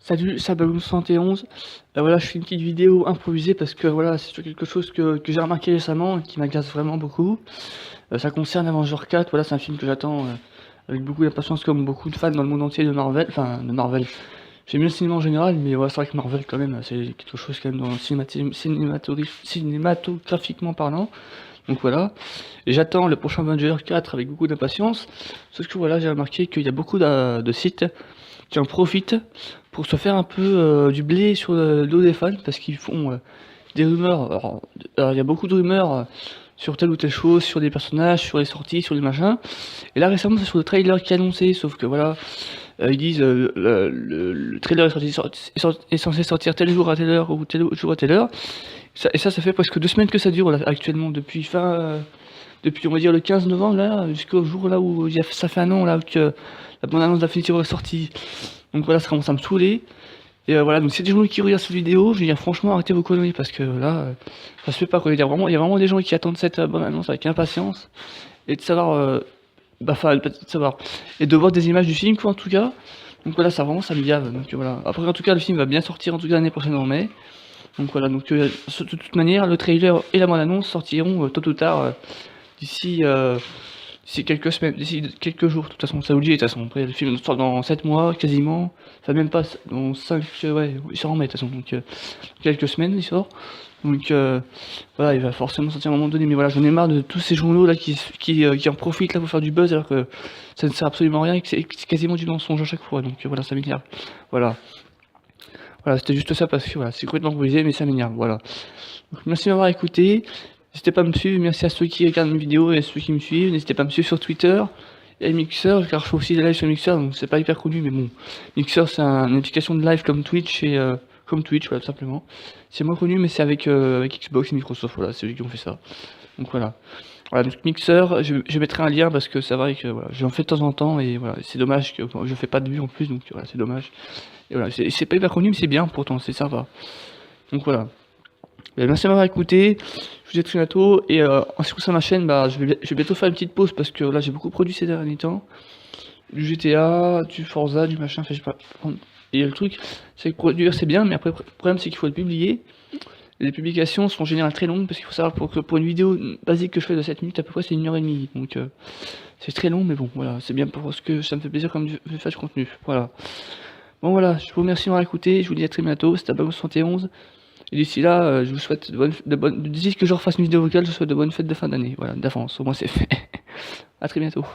Salut, c'est Bagoum71. Voilà, je fais une petite vidéo improvisée parce que voilà, c'est quelque chose que j'ai remarqué récemment et qui m'agace vraiment beaucoup. Ça concerne Avengers 4. Voilà, c'est un film que j'attends avec beaucoup d'impatience, comme beaucoup de fans dans le monde entier de Marvel. Enfin, de Marvel. J'aime bien le cinéma en général, mais ouais, c'est vrai que Marvel, quand même, c'est quelque chose quand même dans cinématographiquement parlant. Donc voilà, et j'attends le prochain Avengers 4 avec beaucoup d'impatience. Sauf que voilà, j'ai remarqué qu'il y a beaucoup de sites qui en profitent pour se faire un peu du blé sur le dos des fans, parce qu'ils font des rumeurs. Alors, il y a beaucoup de rumeurs sur telle ou telle chose, sur des personnages, sur les sorties, sur les machins. Et là récemment c'est sur le trailer qui est annoncé, sauf que voilà, ils disent le trailer est censé sortir tel jour à telle heure ou tel jour à telle heure. Ça fait presque 2 semaines que ça dure là, actuellement, depuis on va dire le 15 novembre là, jusqu'au jour là où ça fait un an là que la bande annonce définitive est sortie. Donc voilà, ça commence à me saouler. Et voilà, donc c'est des gens qui regardent cette vidéo, je vais dire franchement arrêtez vos conneries parce que là, ça se fait pas quoi. Il y a vraiment des gens qui attendent cette bande annonce avec impatience et de savoir, enfin de savoir, et de voir des images du film quoi en tout cas. Donc voilà, ça me gave. Donc voilà. Après en tout cas le film va bien sortir en tout cas l'année prochaine en mai. Donc voilà, donc de toute manière le trailer et la bande annonce sortiront tôt ou tard d'ici d'ici quelques semaines, d'ici quelques jours. De toute façon, ça vous le dit. De toute façon, après le film sort dans 7 mois quasiment. Enfin même pas, dans 5, ouais, il sort en mai de toute façon. Donc quelques semaines il sort. Donc voilà, il va forcément sortir à un moment donné. Mais voilà, j'en ai marre de tous ces journaux là qui en profitent là pour faire du buzz alors que ça ne sert absolument à rien et que c'est quasiment du mensonge à chaque fois. Donc voilà, ça m'énerve. Voilà. Voilà, c'était juste ça parce que voilà, c'est complètement brisé, mais ça m'énerve. Voilà. Donc, merci de m'avoir écouté. N'hésitez pas à me suivre. Merci à ceux qui regardent mes vidéos et à ceux qui me suivent. N'hésitez pas à me suivre sur Twitter et Mixer, car je fais aussi des lives sur Mixer, donc c'est pas hyper connu, mais bon. Mixer, c'est une application de live comme Twitch et comme Twitch, voilà, tout simplement. C'est moins connu, mais c'est avec Xbox et Microsoft. Voilà, c'est eux qui ont fait ça. Donc voilà. Voilà, donc Mixer, je mettrai un lien parce que c'est vrai que voilà, j'en fais de temps en temps et voilà, c'est dommage que je fais pas de vues en plus, donc voilà, c'est dommage. Et voilà, c'est pas hyper connu, mais c'est bien pourtant, c'est sympa. Donc voilà. Merci de m'avoir écouté, je vous dis à très bientôt, et en ce qui concerne ma chaîne, je vais bientôt faire une petite pause parce que là j'ai beaucoup produit ces derniers temps. Du GTA, du Forza, du machin, enfin je sais pas. Et le truc, c'est que produire c'est bien, mais après le problème c'est qu'il faut le publier. Les publications sont en général très longues parce qu'il faut savoir pour une vidéo basique que je fais de 7 minutes à peu près c'est 1h30. Donc c'est très long, mais bon voilà, c'est bien parce que ça me fait plaisir comme je fais du contenu. Voilà. Bon voilà, je vous remercie de m'avoir écouté, je vous dis à très bientôt, c'était Bago71. Et d'ici là, je vous souhaite d'ici que je refasse une vidéo vocale, je vous souhaite de bonnes fêtes de fin d'année, voilà, d'avance, au moins c'est fait. A très bientôt.